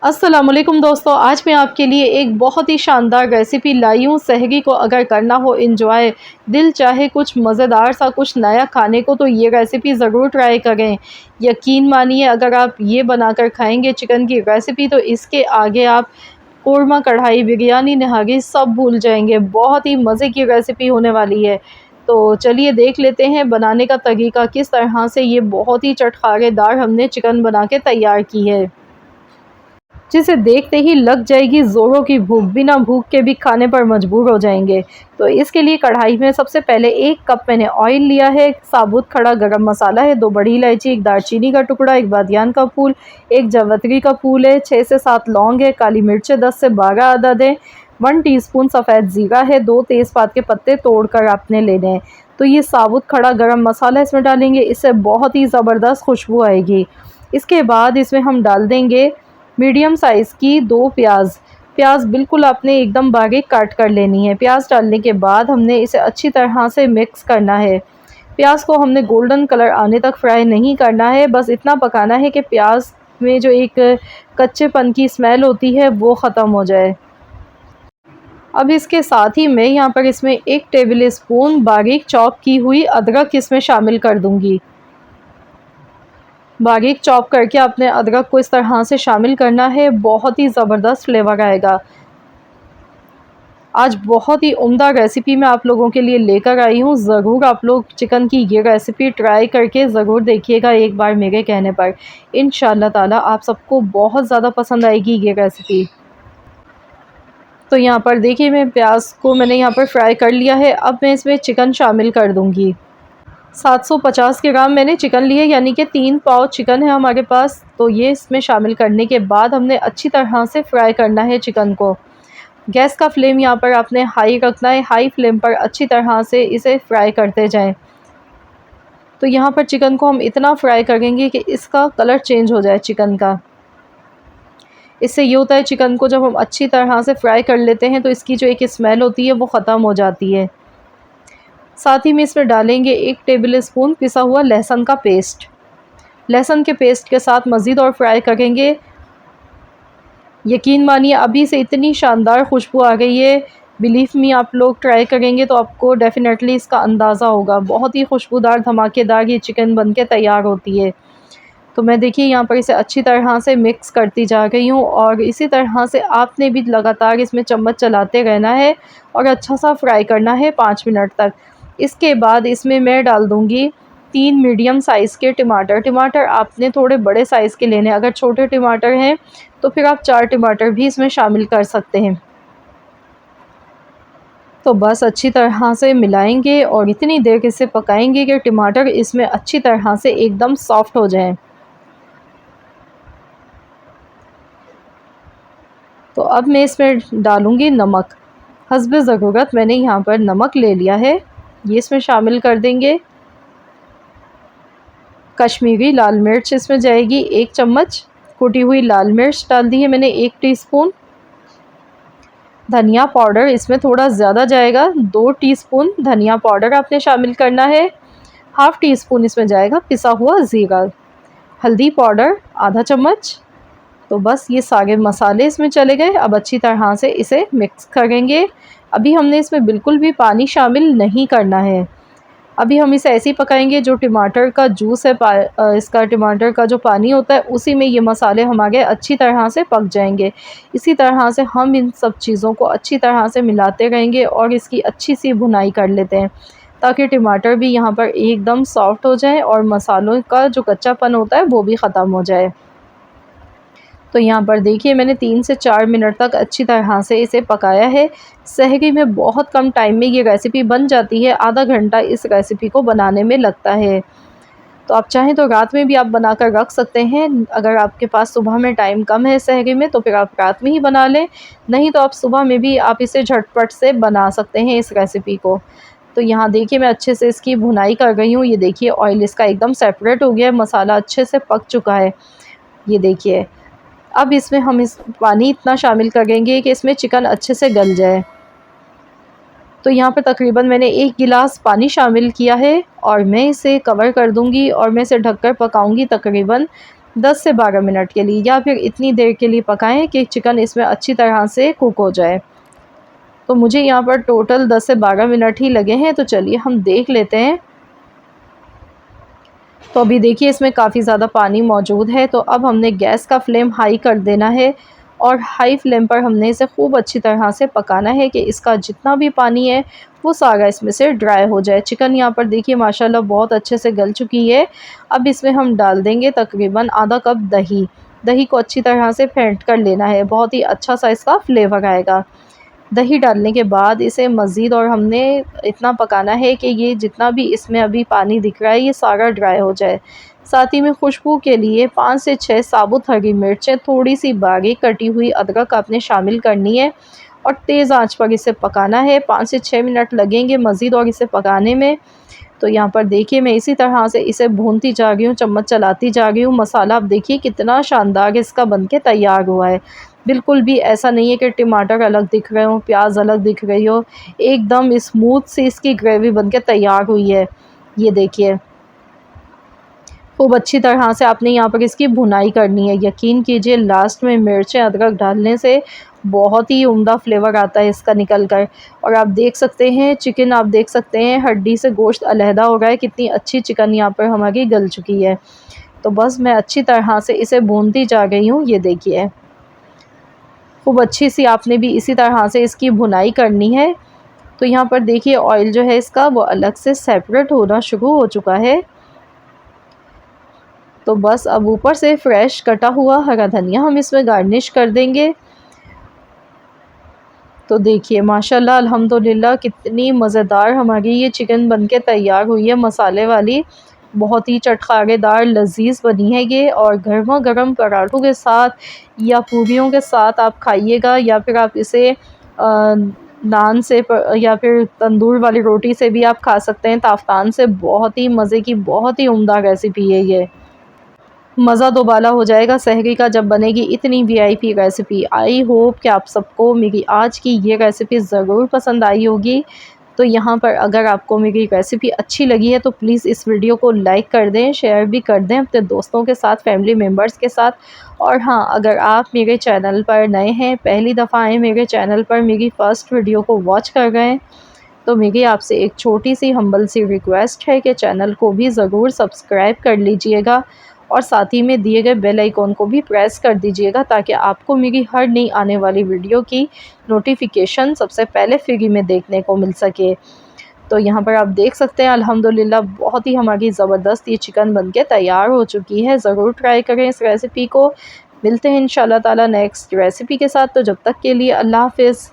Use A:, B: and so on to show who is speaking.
A: अस्सलामुअलैकुम दोस्तों, आज मैं आपके लिए एक बहुत ही शानदार रेसिपी लाई हूँ। सहरी को अगर करना हो एंजॉय, दिल चाहे कुछ मज़ेदार सा कुछ नया खाने को, तो ये रेसिपी ज़रूर ट्राई करें। यकीन मानिए, अगर आप ये बनाकर खाएंगे चिकन की रेसिपी, तो इसके आगे आप कोरमा, कढ़ाई, बिरयानी, नहारी सब भूल जाएंगे। बहुत ही मज़े की रेसिपी होने वाली है। तो चलिए देख लेते हैं बनाने का तरीका, किस तरह से ये बहुत ही चटखारेदार हमने चिकन बना के तैयार की है, जिसे देखते ही लग जाएगी ज़ोरों की भूख। बिना भूख के भी खाने पर मजबूर हो जाएंगे। तो इसके लिए कढ़ाई में सबसे पहले 1 कप मैंने ऑयल लिया है, साबुत खड़ा गरम मसाला है, 2 बड़ी इलायची, 1 दालचीनी का टुकड़ा, 1 बादियान का फूल, 1 जावित्री का फूल है, 6 से 7 लौंग है, काली मिर्च 10 से 12 अदद है, 1 टीस्पून सफ़ेद ज़ीरा है, 2 तेज़पात के पत्ते तोड़कर आपने लेने हैं। तो ये साबुत खड़ा गरम मसाला इसमें डालेंगे, इससे बहुत ही ज़बरदस्त खुशबू आएगी। इसके बाद इसमें हम डाल देंगे मीडियम साइज़ की 2 प्याज बिल्कुल आपने एकदम बारीक काट कर लेनी है। प्याज डालने के बाद हमने इसे अच्छी तरह से मिक्स करना है। प्याज को हमने गोल्डन कलर आने तक फ्राई नहीं करना है, बस इतना पकाना है कि प्याज में जो एक कच्चेपन की स्मेल होती है वो ख़त्म हो जाए। अब इसके साथ ही मैं यहाँ पर इसमें 1 टेबल स्पून बारीक चॉप की हुई अदरक इसमें शामिल कर दूँगी। बारीक चॉप करके आपने अदरक को इस तरह से शामिल करना है, बहुत ही ज़बरदस्त फ्लेवर आएगा। आज बहुत ही उम्दा रेसिपी मैं आप लोगों के लिए लेकर आई हूँ। ज़रूर आप लोग चिकन की ये रेसिपी ट्राई करके ज़रूर देखिएगा एक बार मेरे कहने पर। इंशाअल्लाह ताला आप सबको बहुत ज़्यादा पसंद आएगी ये रेसिपी। तो यहाँ पर देखिए, मैं प्याज को मैंने यहाँ पर फ्राई कर लिया है। अब मैं इसमें चिकन शामिल कर दूँगी। 750 ग्राम मैंने चिकन लिए, यानी कि 3 पाव चिकन है हमारे पास। तो ये इसमें शामिल करने के बाद हमने अच्छी तरह से फ्राई करना है चिकन को। गैस का फ्लेम यहाँ पर आपने हाई रखना है, हाई फ्लेम पर अच्छी तरह से इसे फ्राई करते जाएं। तो यहाँ पर चिकन को हम इतना फ्राई करेंगे कि इसका कलर चेंज हो जाए चिकन का। इससे ये होता है, चिकन को जब हम अच्छी तरह से फ्राई कर लेते हैं तो इसकी जो एक स्मेल होती है वो ख़त्म हो जाती है। साथ ही में इसमें डालेंगे 1 टेबल स्पून पिसा हुआ लहसुन का पेस्ट। लहसुन के पेस्ट के साथ मज़ीद और फ्राई करेंगे। यकीन मानिए, अभी से इतनी शानदार खुशबू आ गई है। बिलीव मी, आप लोग ट्राई करेंगे तो आपको डेफ़िनेटली इसका अंदाज़ा होगा। बहुत ही खुशबूदार धमाकेदार ये चिकन बन के तैयार होती है। तो मैं देखिए यहाँ पर इसे अच्छी तरह से मिक्स करती जा रही हूँ, और इसी तरह से आपने भी लगातार इसमें चम्मच चलाते रहना है और अच्छा सा फ्राई करना है 5 मिनट तक। इसके बाद इसमें मैं डाल दूँगी 3 मीडियम साइज़ के टमाटर। टमाटर आपने थोड़े बड़े साइज़ के लेने हैं। अगर छोटे टमाटर हैं तो फिर आप 4 टमाटर भी इसमें शामिल कर सकते हैं। तो बस अच्छी तरह से मिलाएंगे और इतनी देर इसे पकाएंगे कि टमाटर इसमें अच्छी तरह से एकदम सॉफ्ट हो जाएं। तो अब मैं इसमें डालूँगी नमक। हस्बे ज़रूरत मैंने यहाँ पर नमक ले लिया है, ये इसमें शामिल कर देंगे। कश्मीरी लाल मिर्च इसमें जाएगी 1 चम्मच। कुटी हुई लाल मिर्च डाल दी है मैंने 1 टीस्पून। धनिया पाउडर इसमें थोड़ा ज़्यादा जाएगा, 2 टीस्पून धनिया पाउडर आपने शामिल करना है। हाफ़ टी स्पून इसमें जाएगा पिसा हुआ ज़ीरा। हल्दी पाउडर आधा चम्मच। तो बस ये सारे मसाले इसमें चले गए। अब अच्छी तरह से इसे मिक्स करेंगे। अभी हमने इसमें बिल्कुल भी पानी शामिल नहीं करना है। अभी हम इसे ऐसे ही पकाएंगे, जो टमाटर का जूस है, इसका टमाटर का जो पानी होता है, उसी में ये मसाले हमारे अच्छी तरह से पक जाएंगे। इसी तरह से हम इन सब चीज़ों को अच्छी तरह से मिलाते रहेंगे और इसकी अच्छी सी भुनाई कर लेते हैं, ताकि टमाटर भी यहाँ पर एकदम सॉफ्ट हो जाए और मसालों का जो कच्चापन होता है वो भी ख़त्म हो जाए। तो यहाँ पर देखिए, मैंने 3 से 4 मिनट तक अच्छी तरह से इसे पकाया है। सहरी में बहुत कम टाइम में ये रेसिपी बन जाती है, आधा घंटा इस रेसिपी को बनाने में लगता है। तो आप चाहें तो रात में भी आप बनाकर रख सकते हैं। अगर आपके पास सुबह में टाइम कम है सहरी में, तो फिर आप रात में ही बना लें, नहीं तो आप सुबह में भी आप इसे झटपट से बना सकते हैं इस रेसिपी को। तो यहाँ देखिए, मैं अच्छे से इसकी भुनाई कर गई हूँ। ये देखिए, ऑयल इसका एकदम सेपरेट हो गया है, मसाला अच्छे से पक चुका है। ये देखिए, अब इसमें हम इस पानी इतना शामिल करेंगे कि इसमें चिकन अच्छे से गल जाए। तो यहाँ पर तकरीबन मैंने 1 गिलास पानी शामिल किया है और मैं इसे कवर कर दूँगी और मैं इसे ढककर पकाऊँगी तकरीबन 10 से 12 मिनट के लिए, या फिर इतनी देर के लिए पकाएं कि चिकन इसमें अच्छी तरह से कुक हो जाए। तो मुझे यहाँ पर टोटल 10 से 12 मिनट ही लगे हैं। तो चलिए हम देख लेते हैं। तो अभी देखिए इसमें काफ़ी ज़्यादा पानी मौजूद है। तो अब हमने गैस का फ्लेम हाई कर देना है और हाई फ्लेम पर हमने इसे खूब अच्छी तरह से पकाना है कि इसका जितना भी पानी है वो सारा इसमें से ड्राई हो जाए। चिकन यहाँ पर देखिए माशाल्लाह बहुत अच्छे से गल चुकी है। अब इसमें हम डाल देंगे तकरीबन आधा कप दही। दही को अच्छी तरह से फेंट कर लेना है, बहुत ही अच्छा सा इसका फ्लेवर आएगा। दही डालने के बाद इसे मज़ीद और हमने इतना पकाना है कि ये जितना भी इसमें अभी पानी दिख रहा है ये सारा ड्राई हो जाए। साथ ही में खुशबू के लिए 5 से 6 साबुत हरी मिर्चें, थोड़ी सी बारीक कटी हुई अदरक आपने शामिल करनी है और तेज़ आंच पर इसे पकाना है। 5 से 6 मिनट लगेंगे मज़ीद और इसे पकाने में। तो यहाँ पर देखिए मैं इसी तरह से इसे भूनती जा रही हूँ, चम्मच चलाती जा रही हूँ। मसाला आप देखिए कितना शानदार इसका बनके तैयार हुआ है। बिल्कुल भी ऐसा नहीं है कि टमाटर अलग दिख रहे हों, प्याज अलग दिख रही हो। एकदम स्मूथ सी इसकी ग्रेवी बनके तैयार हुई है। ये देखिए खूब अच्छी तरह से आपने यहाँ पर इसकी भुनाई करनी है। यकीन कीजिए लास्ट में मिर्चें अदरक डालने से बहुत ही उम्दा फ्लेवर आता है इसका निकल कर। और आप देख सकते हैं चिकन, आप देख सकते हैं हड्डी से गोश्त अलहदा हो रहा है। कितनी अच्छी चिकन यहाँ पर हमारी गल चुकी है। तो बस मैं अच्छी तरह से इसे भूनती जा गई हूँ। ये देखिए खूब अच्छी सी आपने भी इसी तरह से इसकी भुनाई करनी है। तो यहाँ पर देखिए ऑयल जो है इसका वो अलग से सेपरेट होना शुरू हो चुका है। तो बस अब ऊपर से फ्रेश कटा हुआ हरा धनिया हम इसमें गार्निश कर देंगे। तो देखिए माशाल्लाह अल्हम्दुलिल्लाह कितनी मज़ेदार हमारी ये चिकन बनके तैयार हुई है मसाले वाली। बहुत ही चटखारेदार लज़ीज़ बनी है ये, और गरमा गरम पराठों के साथ या पूरियों के साथ आप खाइएगा, या फिर आप इसे नान से या फिर तंदूर वाली रोटी से भी आप खा सकते हैं, ताफ़तान से। बहुत ही मज़े की बहुत ही उम्दा रेसिपी है ये। मज़ा दोबाला हो जाएगा सहरी का जब बनेगी इतनी वीआईपी रेसिपी। आई होप कि आप सबको मेरी आज की ये रेसिपी ज़रूर पसंद आई होगी। तो यहाँ पर अगर आपको मेरी रेसिपी अच्छी लगी है तो प्लीज़ इस वीडियो को लाइक कर दें, शेयर भी कर दें अपने दोस्तों के साथ, फैमिली मेम्बर्स के साथ। और हाँ, अगर आप मेरे चैनल पर नए हैं, पहली दफ़ा आए मेरे चैनल पर, मेरी फ़र्स्ट वीडियो को वॉच कर रहे हैं, तो मेरी आपसे एक छोटी सी हम्बल सी रिक्वेस्ट है कि चैनल को भी ज़रूर सब्सक्राइब कर लीजिएगा और साथ ही में दिए गए बेल आइकॉन को भी प्रेस कर दीजिएगा, ताकि आपको मेरी हर नई आने वाली वीडियो की नोटिफिकेशन सबसे पहले फ्री में देखने को मिल सके। तो यहाँ पर आप देख सकते हैं अल्हम्दुलिल्लाह बहुत ही हमारी ज़बरदस्त ये चिकन बनके तैयार हो चुकी है। ज़रूर ट्राई करें इस रेसिपी को। मिलते हैं इंशाल्लाह ताला नेक्स्ट रेसिपी के साथ। तो जब तक के लिए अल्लाह हाफ़िज़।